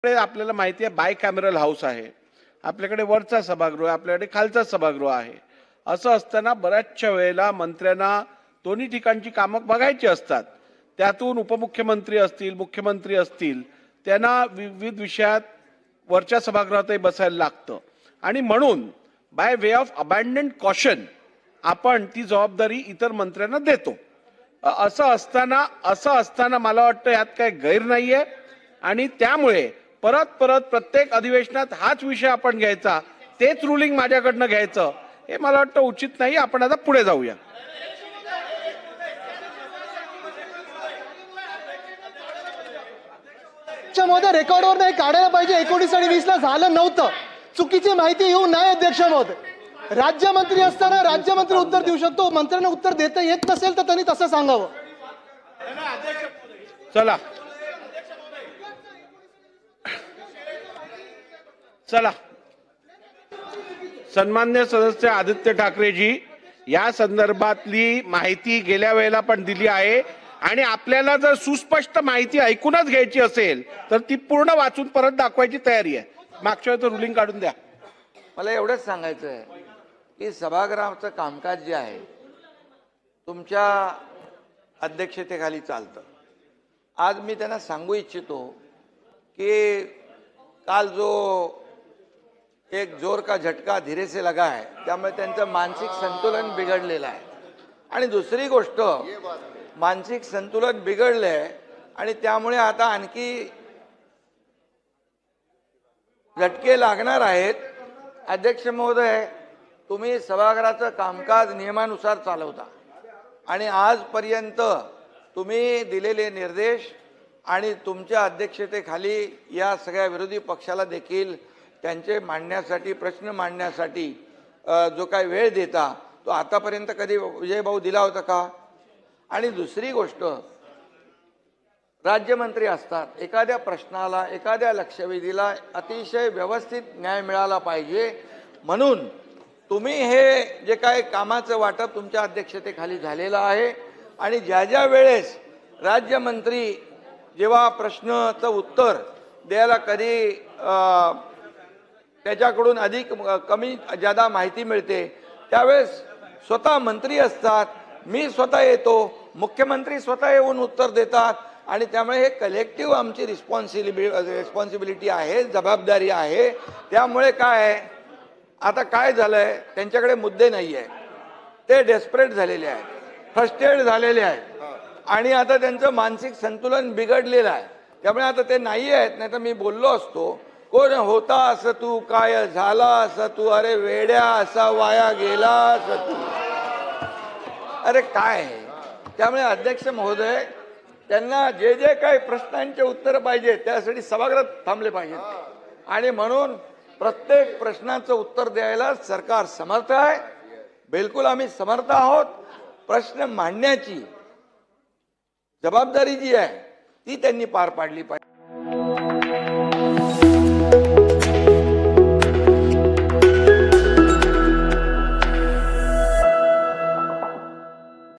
आपल्याला माहिती आहे बाय कॅमेरल हाऊस आहे, आपल्याकडे वरचा सभागृह आहे, आपल्याकडे खालचा सभागृह आहे. असं असताना बऱ्याचशा वेळेला मंत्र्यांना दोन्ही ठिकाणची कामं बघायची असतात. त्यातून उपमुख्यमंत्री असतील, मुख्यमंत्री असतील, त्यांना विविध विषयात वरच्या सभागृहातही बसायला लागतं आणि म्हणून बाय वे ऑफ अबॅन्डन्ड कॉशन आपण ती जबाबदारी इतर मंत्र्यांना देतो. असं असताना मला वाटतं यात काही गैर नाहीये आणि त्यामुळे परत परत प्रत्येक अधिवेशनात हाच विषय आपण घ्यायचा, तेच रुलिंग माझ्याकडनं घ्यायचं, हे मला वाटतं उचित नाही. आपण आता पुढे जाऊया. महोदय, रेकॉर्डवर नाही काढायला पाहिजे. 19 आणि 20 ला झालं नव्हतं. चुकीची माहिती येऊ नये. अध्यक्ष महोदय, राज्यमंत्री असताना राज्यमंत्री उत्तर देऊ शकतो. मंत्र्यांना उत्तर देता येत नसेल तर त्यांनी तसं सांगावं. चला चला सन्मान्य सदस्य आदित्य ठाकरेजी, या संदर्भातली माहिती गेल्या वेळेला पण दिली आहे आणि आपल्याला जर सुस्पष्ट माहिती ऐकूनच घ्यायची असेल तर ती पूर्ण वाचून परत दाखवायची तयारी आहे. मागच्या वेळेचं रुलिंग काढून द्या. मला एवढंच सांगायचं आहे की सभागृहाचं कामकाज जे आहे तुमच्या अध्यक्षतेखाली चालतं. आज मी त्यांना सांगू इच्छितो की काल जो एक जोर का झटका धीरे से लगा है, त्यामुळे त्यांचं मानसिक संतुलन बिघडलेलं आहे. आणि दुसरी गोष्ट, मानसिक संतुलन बिघडलंय आणि त्यामुळे आता आणखी झटके लागणार आहेत. अध्यक्ष महोदय, तुम्ही सभागृहाचं कामकाज नियमानुसार चालवता आणि आजपर्यंत तुम्ही दिलेले निर्देश आणि तुमच्या अध्यक्षतेखाली या सगळ्या विरोधी पक्षाला देखील त्यांचे मांडण्यासाठी, प्रश्न मांडण्यासाठी जो काही वेळ देता तो आतापर्यंत कधी विजयभाऊ दिला होता का? आणि दुसरी गोष्ट, राज्यमंत्री असतात, एखाद्या प्रश्नाला, एखाद्या लक्षवेधीला अतिशय व्यवस्थित न्याय मिळाला पाहिजे. म्हणून तुम्ही हे जे काय कामाचं वाटप तुमच्या अध्यक्षतेखाली झालेलं आहे आणि ज्या ज्या वेळेस राज्यमंत्री जेव्हा प्रश्नाचं उत्तर द्यायला कधी त्याच्याकडून अधिक कमी जादा माहिती मिळते त्यावेळेस स्वतः मंत्री असतात, मी स्वतः येतो, मुख्यमंत्री स्वतः येऊन उत्तर देतात आणि त्यामुळे हे कलेक्टिव्ह आमची रिस्पॉन्सिबिलिटी आहे, जबाबदारी आहे. त्यामुळे काय आहे, आता काय झालंय, त्यांच्याकडे मुद्दे नाही आहे, ते डेस्परेट झालेले आहेत, फ्रस्ट्रेट झालेले आहेत आणि आता त्यांचं मानसिक संतुलन बिघडलेलं आहे. त्यामुळे आता ते नाही आहेत. नाही तर मी बोललो असतो, कोण होता असं तू, काय झाला असं तू, अरे वेड्या असा वाया गेला असं तू, अरे काय. त्यामुळे अध्यक्ष महोदय, त्यांना जे जे काही प्रश्नांचे उत्तर पाहिजे त्यासाठी सभागृहात थांबले पाहिजेत आणि म्हणून प्रत्येक प्रश्नाचं उत्तर द्यायला सरकार समर्थ आहे. बिलकुल आम्ही समर्थ आहोत. प्रश्न मांडण्याची जबाबदारी जी आहे ती त्यांनी पार पाडली पाहिजे.